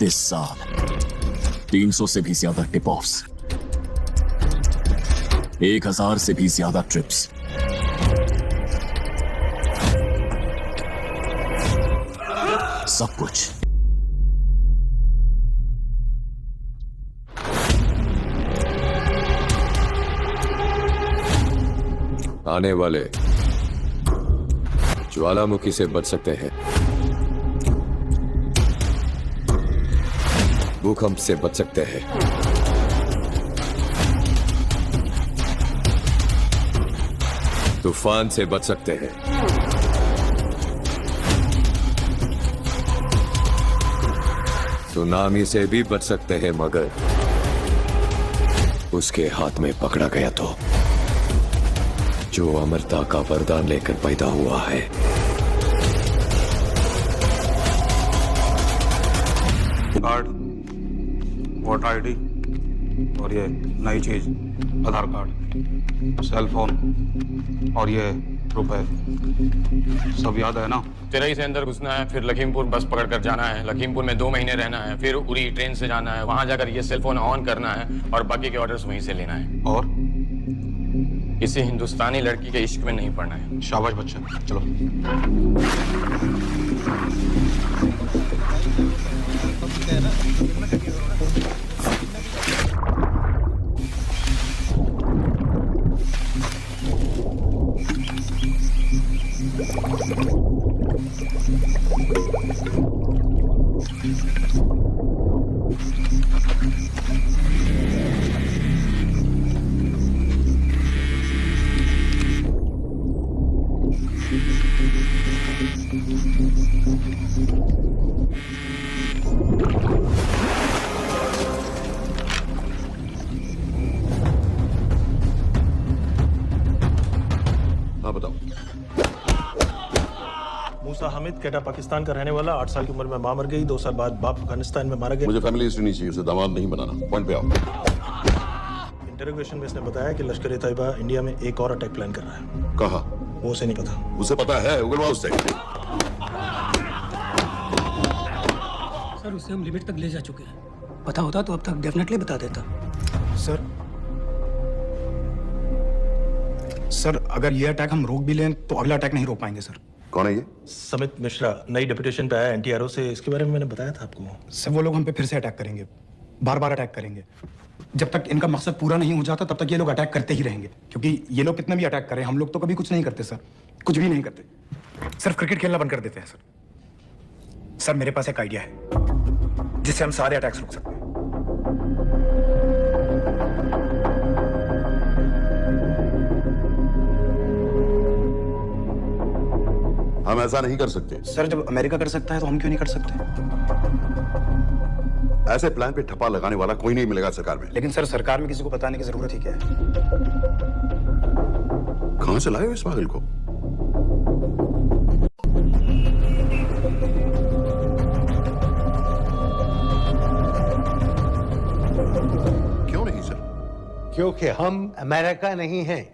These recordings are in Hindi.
इस साल 300 से भी ज्यादा टिप ऑफ्स, 1000 से भी ज्यादा ट्रिप्स, सब कुछ। आने वाले ज्वालामुखी से बच सकते हैं, भूकंप से बच सकते हैं, तूफान से बच सकते हैं, सुनामी से भी बच सकते हैं, मगर उसके हाथ में पकड़ा गया तो जो अमरता का वरदान लेकर पैदा हुआ है, कार्ड, वोटर आईडी और ये नई चीज आधार कार्ड, सेल फोन और ये रुपए, सब याद है ना? चिरई से अंदर घुसना है, फिर लखीमपुर बस पकड़ कर जाना है, लखीमपुर में 2 महीने रहना है, फिर उरी ट्रेन से जाना है, वहां जाकर ये सेल फोन ऑन करना है और बाकी के ऑर्डर्स वहीं से लेना है। और किसी हिंदुस्तानी लड़की के इश्क में नहीं पड़ना है। शाबाश बच्चे, चलो। मूसा हामिद, केटा पाकिस्तान का रहने वाला, 8 साल की उम्र में मां मर गई, 2 साल बाद बाप अफगानिस्तान में मारा गया। मुझे फैमिली हिस्ट्री नहीं चाहिए, उसे दामाद नहीं बनाना। पॉइंट पे आओ। इंटरोगेशन में इसने बताया कि लश्कर ए तैयबा इंडिया में एक और अटैक प्लान कर रहा है। कहा? वो उसे नहीं पता। उसे पता है, उगलवा उससे। सर उसे हम लिमिट तक ले जा चुके हैं, पता होता तो अब तक डेफिनेटली बता देता। सर अगर ये अटैक हम रोक भी लें तो अगला अटैक नहीं रोक पाएंगे सर। कौन है ये? समित मिश्रा, नई डेपुटेशन पे आया एनटीआरओ से। इसके बारे में मैंने बताया था आपको। सर वो लोग हम पे फिर से अटैक करेंगे, बार बार अटैक करेंगे। जब तक इनका मकसद पूरा नहीं हो जाता तब तक ये लोग अटैक करते ही रहेंगे, क्योंकि ये लोग कितना भी अटैक करें, हम लोग तो कभी कुछ नहीं करते सर, कुछ भी नहीं करते, सिर्फ क्रिकेट खेलना बंद कर देते हैं सर। सर मेरे पास एक आइडिया है जिससे हम सारे अटैक्स रोक सकते हैं। हम ऐसा नहीं कर सकते। सर जब अमेरिका कर सकता है तो हम क्यों नहीं कर सकते? ऐसे प्लान पे ठप्पा लगाने वाला कोई नहीं मिलेगा सरकार में। लेकिन सर सरकार में किसी को बताने की जरूरत ही क्या है? कहां से लाए हो इस पागल को? क्यों नहीं सर? क्योंकि हम अमेरिका नहीं हैं।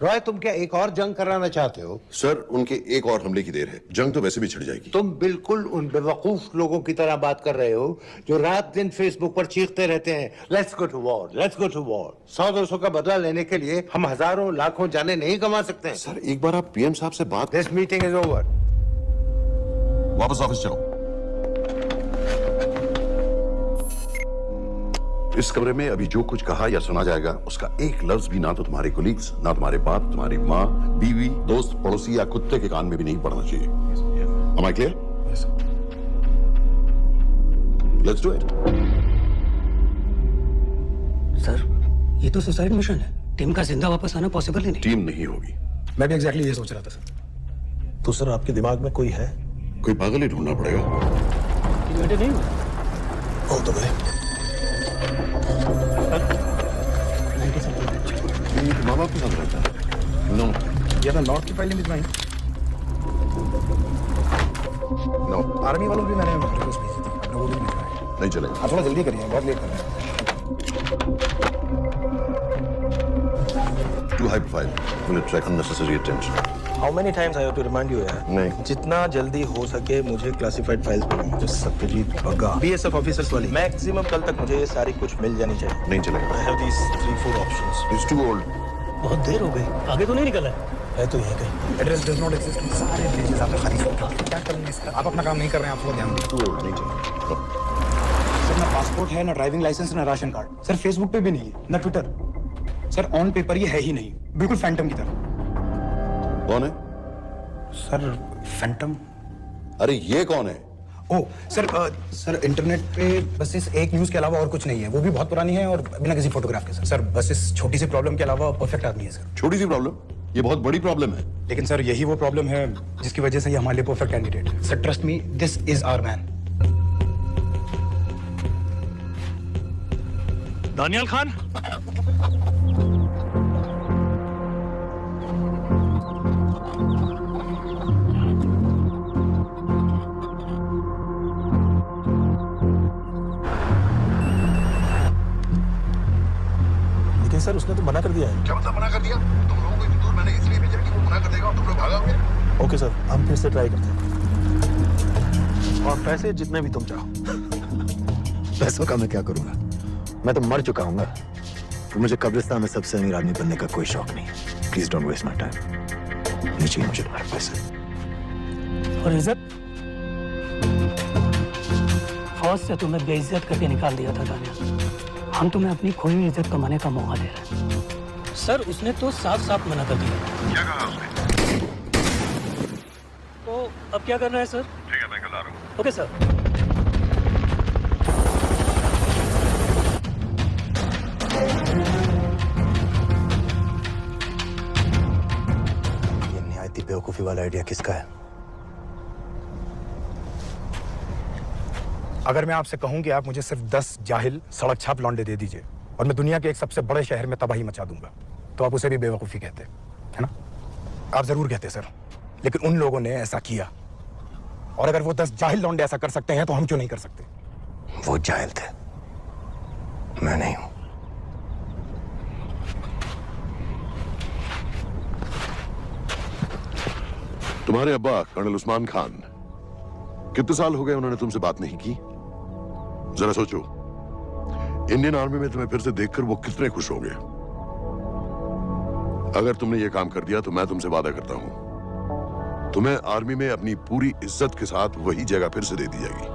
रॉय तुम क्या एक और जंग कराना चाहते हो? सर उनके एक और हमले की देर है, जंग तो वैसे भी छिड़ जाएगी। तुम बिल्कुल उन बेवकूफ लोगों की तरह बात कर रहे हो जो रात दिन फेसबुक पर चीखते रहते हैं let's go to war, let's go to war. 100-200 का बदला लेने के लिए हम हजारों लाखों जाने नहीं कमा सकते। सर एक बार आप पीएम साहब से बात। This meeting is over. वापस ऑफिस चलो। इस कमरे में अभी जो कुछ कहा या सुना जाएगा उसका एक लफ्ज भी ना तो तुम्हारे कोलीग्स, ना तुम्हारे बाप, तुम्हारी माँ, बीवी, दोस्त, पड़ोसी या कुत्ते के कान में भी नहीं पड़ना चाहिए। Am I clear? Yes, sir. Let's do it. Sir ये तो सुसाइड मिशन है, टीम का जिंदा वापस आना पॉसिबल ही नहीं। टीम नहीं होगी। मैं भी एग्जैक्टली ये सोच रहा था सर। तो सर आपके दिमाग में कोई है? कोई पागल ही ढूंढना पड़ेगा। नहीं हुआ। हो तो गए। माँ बाप के साथ रहता है। नो ये तो नॉर्थ की फाइल नहीं भिजवाई। नो आर्मी वालों भी मैंने रिक्वेस्ट भेजी थी, अपने वो भी भिजवाए। नहीं चलेगा। आप थोड़ा जल्दी करिए, बहुत लेट कर रहे हैं। Too high profile. Will attract unnecessary attention. How many times I have to remind you यार? नहीं। जितना जल्दी हो सके मुझे क्लासिफाइड फाइल्स बनाओ। जो सत्यजीत बग्गा बीएसएफ ऑफिसर्स वाली, मैक्सिमम कल तक मुझे ये सारी कुछ मिल जानी चाहिए। नहीं चलेगा। I have these 3-4 options. It's too old. बहुत देर हो गई, आगे तो नहीं निकला है तो यही कहीं। Address does not exist. सारे पेजेस आपके खाली हैं। क्या करेंगे इसका? आप अपना काम नहीं कर रहे हैं, आप ध्यान दें। टू ओल्ड नहीं चलेगा। सर ना पासपोर्ट है, ना ड्राइविंग लाइसेंस, ना राशन कार्ड। सर फेसबुक पे भी नहीं है, ना ट्विटर। सर ऑन पेपर ये है ही नहीं, बिल्कुल फैंटम की तरह। कौन है? Sir Phantom? अरे ये कौन है? ओह सर इंटरनेट पे बस इस एक न्यूज के अलावा और कुछ नहीं है, वो भी बहुत पुरानी है और बिना किसी फोटोग्राफ के। सर बस इस छोटी सी प्रॉब्लम के अलावा परफेक्ट आदमी है सर। छोटी सी प्रॉब्लम? ये बहुत बड़ी प्रॉब्लम है। लेकिन सर यही वो प्रॉब्लम है जिसकी वजह से ये हमारे लिए परफेक्ट कैंडिडेट है। Sir trust me, this is our man. Daniyal Khan. लेकिन सर उसने तो मना कर दिया है। क्या मतलब मना कर दिया? तुम लोगों को इतनी दूर मैंने इसलिए भेजा कि वो मना कर देगा और तुम लोग भागोगे। ओके सर, हम फिर से ट्राई करते हैं। और पैसे जितने भी तुम चाहो। पैसों का मैं क्या करूंगा? मैं तो मर चुका हूँ। तो मुझे कब्रिस्तान में सबसे अमीर आदमी बनने का कोई शौक नहीं। Please don't waste my time. नहीं चाहिए मुझे तुम्हारे पैसे। और इज्जत? फौज से तुम्हें बेइज्जत करके निकाल दिया था दानिया। हम तुम्हें अपनी खोई हुई इज्जत कमाने का मौका दे रहे हैं। सर उसने तो साफ साफ मना कर दिया। क्या कहा उसने? तो अब क्या करना है सर? ठीक है, मैं कल आ रहा हूँ। Okay sir. ये निहायती बेवकूफी वाला आइडिया किसका है? अगर मैं आपसे कहूं कि आप मुझे सिर्फ 10 जाहिल सड़क छाप लौंडे दे दीजिए और मैं दुनिया के एक सबसे बड़े शहर में तबाही मचा दूंगा, तो आप उसे भी बेवकूफ़ी कहते, है ना? आप जरूर कहते सर, लेकिन उन लोगों ने ऐसा किया। और अगर वो 10 जाहिल लौंडे ऐसा कर सकते हैं तो हम क्यों नहीं कर सकते? वो जाहिल थे, मैं नहीं हूं। तुम्हारे अब्बा कर्नल उस्मान खान, कितने साल हो गए उन्होंने तुमसे बात नहीं की? जरा सोचो, इंडियन आर्मी में तुम्हें फिर से देखकर वो कितने खुश होंगे। अगर तुमने ये काम कर दिया तो मैं तुमसे वादा करता हूं, तुम्हें आर्मी में अपनी पूरी इज्जत के साथ वही जगह फिर से दे दी जाएगी।